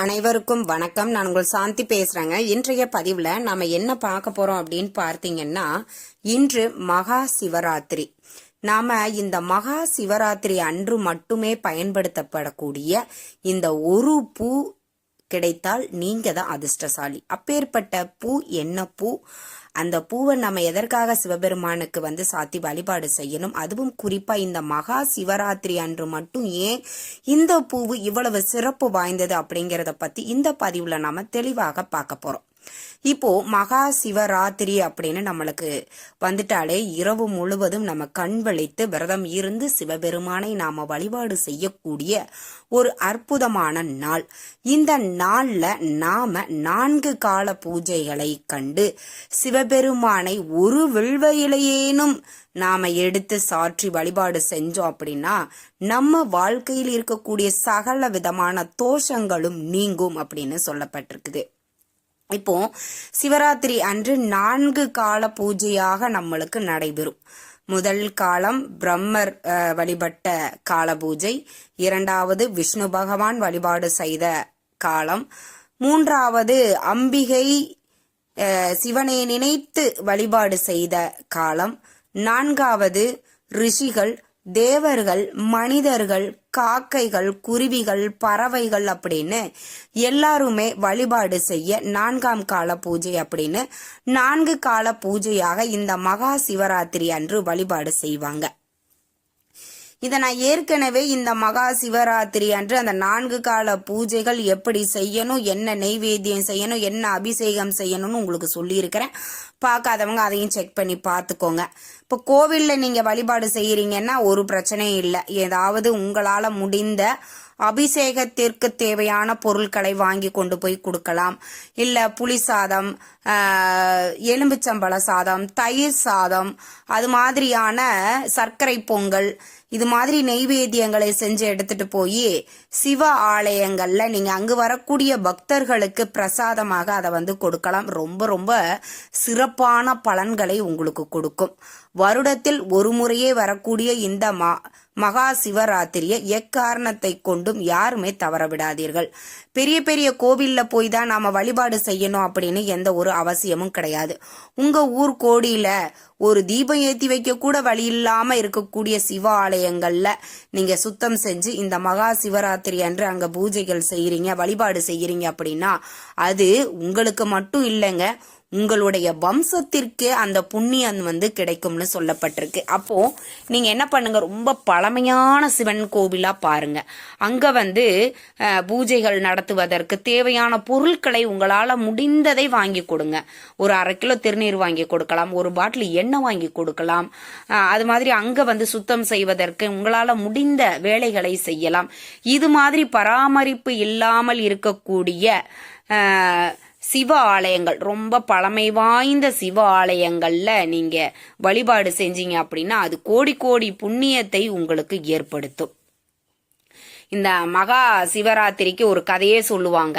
அனைவருக்கும் வணக்கம். நான் உங்கள் சாந்தி பேசுறேங்க. இன்றைய பதிவுல நாம என்ன பார்க்க போறோம் அப்படின்னு பார்த்தீங்கன்னா, இன்று மகா சிவராத்திரி. நாம இந்த மகா சிவராத்திரி அன்று மட்டுமே பயன்படுத்தப்படக்கூடிய இந்த ஒரு பூ கிடைத்தால் நீங்க தான் அதிர்ஷ்டசாலி. அப்பேற்பட்ட பூ என்ன பூ? அந்த பூவை நம்ம எதற்காக சிவபெருமானுக்கு சாத்தி வழிபாடு செய்யணும்? அதுவும் குறிப்பா இந்த மகா சிவராத்திரி அன்று மட்டும் ஏன் இந்த பூவு இவ்வளவு சிறப்பு வாய்ந்தது அப்படிங்கறத பத்தி இந்த பதிவுல நாம தெளிவாக பார்க்க போறோம். இப்போ மகா சிவராத்திரி அப்படின்னு நம்மளுக்கு வந்துட்டாலே இரவு முழுவதும் நம்ம கண் விழித்து விரதம் இருந்து சிவபெருமானை நாம வழிபாடு செய்யக்கூடிய ஒரு அற்புதமான நாள். இந்த நாள்ல நாம 4 கால பூஜைகளை கண்டு சிவபெருமானை ஒரு வில்வ இலையேனும் நாம எடுத்து சாற்றி வழிபாடு செஞ்சோம் அப்படின்னா நம்ம வாழ்க்கையில் இருக்கக்கூடிய சகல விதமான தோஷங்களும் நீங்கும் அப்படின்னு சொல்லப்பட்டிருக்குது. இப்போ சிவராத்திரி அன்று 4 கால பூஜையாக நம்மளுக்கு நடைபெறும். முதல் காலம் பிரம்மர் வழிபட்ட கால பூஜை, 2வது விஷ்ணு பகவான் வழிபாடு செய்த காலம், 3வது அம்பிகை சிவனை நினைத்து வழிபாடு செய்த காலம், 4வது ரிஷிகள், தேவர்கள், மனிதர்கள், காக்கைகள், குருவிகள், பறவைகள் அப்படின்னு எல்லாருமே வழிபாடு செய்ய 4ஆம் கால பூஜை அப்படின்னு 4 கால பூஜையாக இந்த மகா சிவராத்திரி அன்று வழிபாடு செய்வாங்க. இதை நான் ஏற்கனவே இந்த மகா சிவராத்திரி அன்று அந்த 4 கால பூஜைகள் எப்படி செய்யணும், என்ன நெய்வேத்தியம் செய்யணும், என்ன அபிஷேகம் செய்யணும்னு உங்களுக்கு சொல்லியிருக்கிறேன். பார்க்காதவங்க அதையும் செக் பண்ணி பார்த்துக்கோங்க. இப்போ கோவில்ல நீங்க வழிபாடு செய்யறீங்கன்னா ஒரு பிரச்சனையும் இல்லை. ஏதாவது உங்களால முடிந்த அபிஷேகத்திற்கு தேவையான பொருட்களை வாங்கி கொண்டு போய் கொடுக்கலாம். இல்ல புளி சாதம், எலும்புச்சம்பழ சாதம், தயிர் சாதம், அது மாதிரியான சர்க்கரை பொங்கல், இது மாதிரி நெய்வேத்தியங்களை செஞ்சு எடுத்துட்டு போய் சிவ ஆலயங்கள்ல நீங்க அங்கு வரக்கூடிய பக்தர்களுக்கு பிரசாதமாக அதை கொடுக்கலாம். ரொம்ப ரொம்ப சிறப்பான பலன்களை உங்களுக்கு கொடுக்கும். வருடத்தில் ஒரு முறையே வரக்கூடிய இந்த மகா சிவராத்திரியை எக்காரணத்தை கொண்டும் யாருமே தவற விடாதீர்கள். பெரிய பெரிய கோவில்ல போய் தான் நாம வழிபாடு செய்யணும் அப்படின்னு எந்த ஒரு அவசியமும் கிடையாது. உங்க ஊர் கோடியில ஒரு தீபம் ஏத்தி வைக்க கூட வழி இல்லாம இருக்கக்கூடிய சிவ ஆலயங்கள்ல நீங்க சுத்தம் செஞ்சு இந்த மகா சிவராத்திரி அன்று அங்க பூஜைகள் செய்யறீங்க, வழிபாடு செய்யறீங்க அப்படின்னா அது உங்களுக்கு மட்டும் இல்லைங்க, உங்களுடைய வம்சத்திற்கே அந்த புண்ணியம் கிடைக்கும்னு சொல்லப்பட்டிருக்கு. அப்போ நீங்க என்ன பண்ணுங்க, ரொம்ப பழமையான சிவன் கோவிலா பாருங்க. அங்க பூஜைகள் நடத்துவதற்கு தேவையான பொருட்களை உங்களால முடிந்ததை வாங்கி கொடுங்க. ஒரு 1/2 கிலோ திருநீர் வாங்கி கொடுக்கலாம், ஒரு பாட்டில் எண்ணெய் வாங்கி கொடுக்கலாம். அது மாதிரி அங்க சுத்தம் செய்வதற்கு உங்களால முடிந்த வேலைகளை செய்யலாம். இது மாதிரி பராமரிப்பு இல்லாமல் இருக்கக்கூடிய சிவ ஆலயங்கள், ரொம்ப பழமை வாய்ந்த சிவ ஆலயங்கள்ல நீங்க வழிபாடு செஞ்சீங்க அப்படின்னா அது கோடி கோடி புண்ணியத்தை உங்களுக்கு ஏற்படுத்தும். இந்த மகா சிவராத்திரிக்கு ஒரு கதையே சொல்லுவாங்க.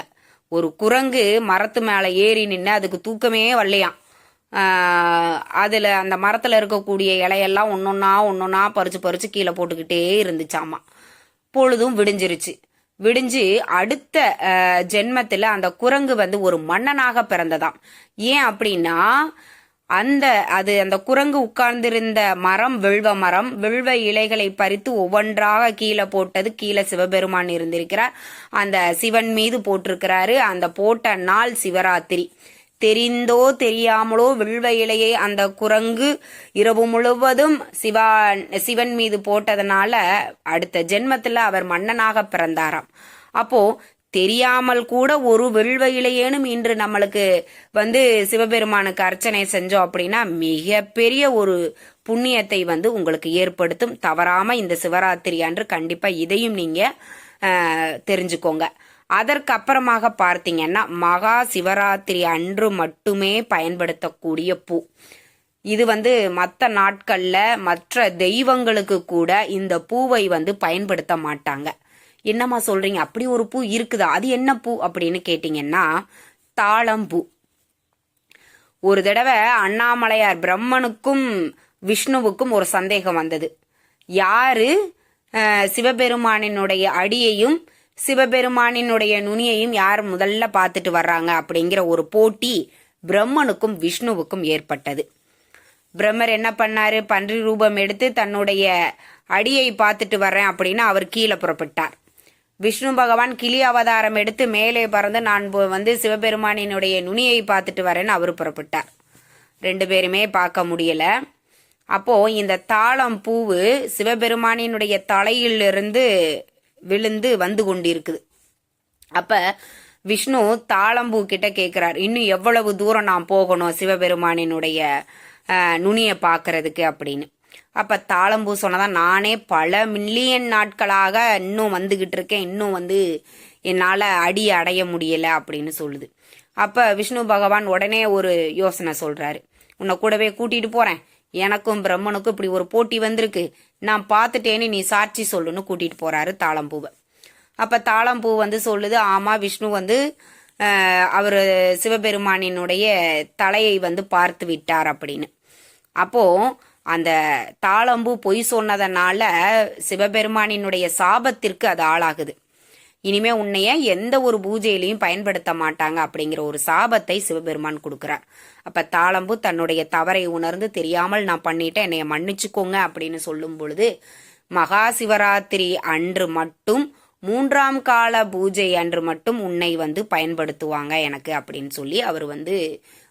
ஒரு குரங்கு மரத்து மேல ஏறி நின்று அதுக்கு தூக்கமே வரலையாம். அதுல அந்த மரத்துல இருக்கக்கூடிய இலையெல்லாம் ஒன்னொன்னா பறிச்சு பறிச்சு கீழே போட்டுக்கிட்டே இருந்துச்சாமா. பொழுதும் விடிஞ்சு அடுத்த ஜென்மத்துல அந்த குரங்கு ஒரு மன்னனாக பிறந்ததாம். ஏன் அப்படின்னா அந்த குரங்கு உட்கார்ந்திருந்த மரம் வில்வ இலைகளை பறித்து ஒவ்வொன்றாக கீழே போட்டது. கீழே சிவபெருமான் இருந்திருக்கிறார், அந்த சிவன் மீது போட்டிருக்கிறாரு. அந்த போட்ட நாள் சிவராத்திரி. தெரிந்தோ தெரியாமலோ வில்வ இலையை அந்த குரங்கு இரவு முழுவதும் சிவன் மீது போட்டதனால அடுத்த ஜென்மத்துல அவர் மன்னனாக பிறந்தாராம். அப்போ தெரியாமல் கூட ஒரு வில்வ இலையேனும் இன்று நம்மளுக்கு சிவபெருமானுக்கு அர்ச்சனை செஞ்சோம் அப்படின்னா மிக பெரிய ஒரு புண்ணியத்தை உங்களுக்கு ஏற்படுத்தும். தவறாம இந்த சிவராத்திரி அன்று கண்டிப்பா இதையும் நீங்க தெரிஞ்சுக்கோங்க. அதற்கு அப்புறமாக பார்த்தீங்கன்னா மகா சிவராத்திரி அன்று மட்டுமே பயன்படுத்தக்கூடிய பூ. இது மற்ற நாட்கள்ல மற்ற தெய்வங்களுக்கு கூட இந்த பூவை பயன்படுத்த மாட்டாங்க. என்னம்மா சொல்றீங்க, அப்படி ஒரு பூ இருக்குதா? அது என்ன பூ அப்படின்னு கேட்டீங்கன்னா தாழம்பூ. ஒரு தடவை அண்ணாமலையார் பிரம்மனுக்கும் விஷ்ணுவுக்கும் ஒரு சந்தேகம் வந்தது. யாரு சிவபெருமானினுடைய அடியையும் சிவபெருமானினுடைய நுனியையும் யார் முதல்ல பார்த்துட்டு வர்றாங்க அப்படிங்கிற ஒரு போட்டி பிரம்மனுக்கும் விஷ்ணுவுக்கும் ஏற்பட்டது. பிரம்மர் என்ன பண்ணாரு, பன்றி ரூபம் எடுத்து தன்னுடைய அடியை பார்த்துட்டு வர்றேன் அப்படின்னு அவர் கீழே புறப்பட்டார். விஷ்ணு பகவான் கிளி அவதாரம் எடுத்து மேலே பறந்து நான் சிவபெருமானினுடைய நுனியை பார்த்துட்டு வரேன்னு அவர் புறப்பட்டார். 2 பேருமே பார்க்க முடியல. அப்போ இந்த தாளம் பூவு சிவபெருமானினுடைய தலையிலிருந்து விழுந்து வந்து கொண்டிருக்குது. அப்ப விஷ்ணு தாளம்பூ கிட்ட கேட்கிறார், இன்னும் எவ்வளவு தூரம் நான் போகணும் சிவபெருமானினுடைய நுனியை பார்க்கறதுக்கு அப்படின்னு. அப்ப தாளம்பூ சொன்னதான், நானே பல மில்லியன் நாட்களாக இன்னும் வந்துகிட்டு இருக்கேன், இன்னும் என்னால அடி அடைய முடியல அப்படின்னு சொல்லுது. அப்ப விஷ்ணு பகவான் உடனே ஒரு யோசனை சொல்றாரு, உன்னை கூடவே கூட்டிட்டு போறேன், எனக்கும் பிரம்மனுக்கும் இப்படி ஒரு போட்டி வந்திருக்கு, நான் பார்த்துட்டேன்னு நீ சாட்சி சொல்லுன்னு கூட்டிட்டு போறாரு தாளம்பூவை. அப்ப தாளம்பூ சொல்லுது, ஆமா விஷ்ணு அவர் சிவபெருமானினுடைய தலையை பார்த்து விட்டார் அப்படின்னு. அப்போ அந்த தாளம்பூ பொய் சொன்னதனால சிவபெருமானினுடைய சாபத்திற்கு அது ஆளாகுது. இனிமே உன்னைய எந்த ஒரு பூஜையிலையும் பயன்படுத்த மாட்டாங்க அப்படிங்கிற ஒரு சாபத்தை சிவபெருமான் கொடுக்கிறார். அப்ப தாளம்பூ தன்னுடைய தவறை உணர்ந்து, தெரியாமல் நான் பண்ணிட்டேன், என்னைய மன்னிச்சுக்கோங்க அப்படின்னு சொல்லும் பொழுது, மகா சிவராத்திரி அன்று மட்டும் 3ஆம் கால பூஜை அன்று மட்டும் உன்னை பயன்படுத்துவாங்க எனக்கு அப்படின்னு சொல்லி அவர்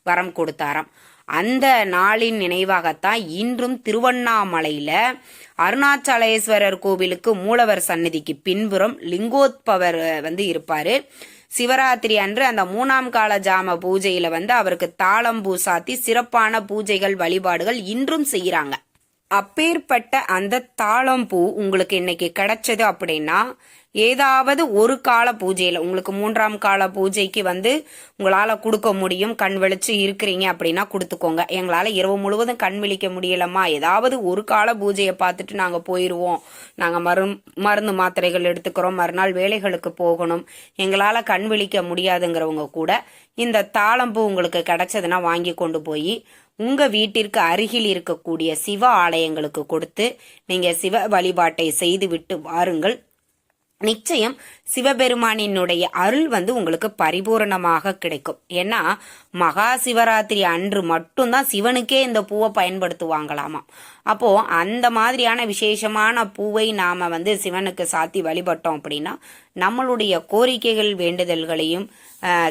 வரம் கொடுத்தாராம். அந்த நாளின் நினைவாகத்தான் இன்றும் திருவண்ணாமலையில அருணாச்சலேஸ்வரர் கோவிலுக்கு மூலவர் சன்னதிக்கு பின்புறம் லிங்கோத்பவர் இருப்பாரு. சிவராத்திரி அன்று அந்த 3ஆம் கால ஜாம பூஜையில அவருக்கு தாளம்பூ சாத்தி சிறப்பான பூஜைகள் வழிபாடுகள் இன்றும் செய்யறாங்க. அப்பேற்பட்ட அந்த தாளம்பூ உங்களுக்கு இன்னைக்கு கிடைச்சது அப்படின்னா, ஏதாவது ஒரு கால பூஜையில உங்களுக்கு 3ஆம் கால பூஜைக்கு உங்களால கொடுக்க முடியும், கண் விழிச்சு இருக்கிறீங்க அப்படின்னா கொடுத்துக்கோங்க. எங்களால இரவு முழுவதும் கண் விழிக்க முடியலம்மா, ஏதாவது ஒரு கால பூஜையை பார்த்துட்டு நாங்க போயிருவோம், நாங்க மருந்து மாத்திரைகள் எடுத்துக்கிறோம், மறுநாள் வேலைகளுக்கு போகணும், எங்களால கண் விழிக்க முடியாதுங்கிறவங்க கூட இந்த தாளம்பூ உங்களுக்கு கிடைச்சதுன்னா வாங்கி கொண்டு போய் உங்க வீட்டிற்கு அருகில் இருக்கக்கூடிய சிவ ஆலயங்களுக்கு கொடுத்து நீங்க சிவ வழிபாட்டை செய்து விட்டு வாருங்கள். நிச்சயம் சிவபெருமானினுடைய அருள் உங்களுக்கு பரிபூரணமாக கிடைக்கும். ஏன்னா மகா சிவராத்திரி அன்று மட்டும்தான் சிவனுக்கே இந்த பூவை பயன்படுத்துவாங்களாமா. அப்போ அந்த மாதிரியான விசேஷமான பூவை நாம சிவனுக்கு சாத்தி வழிபட்டோம் அப்படின்னா நம்மளுடைய கோரிக்கைகள் வேண்டுதல்களையும்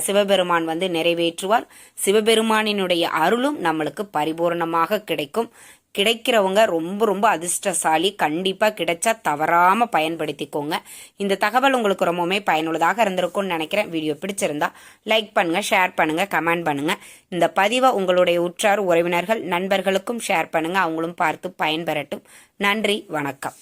சிவபெருமான் நிறைவேற்றுவார். சிவபெருமானினுடைய அருளும் நம்மளுக்கு பரிபூரணமாக கிடைக்கும். கிடைக்கிறவங்க ரொம்ப ரொம்ப அதிர்ஷ்டசாலி. கண்டிப்பா கிடைச்சா தவறாம பயன்படுத்திக்கோங்க. இந்த தகவல் உங்களுக்கு ரொம்பவுமே பயனுள்ளதாக இருந்திருக்கும்னு நினைக்கிறேன். வீடியோ பிடிச்சிருந்தா லைக் பண்ணுங்க, ஷேர் பண்ணுங்க, கமெண்ட் பண்ணுங்க. இந்த பதிவை உங்களுடைய உற்றார் உறவினர்கள் நண்பர்களுக்கும் ஷேர் பண்ணுங்க, அவங்களும் பார்த்து பயன்பெறட்டும். நன்றி, வணக்கம்.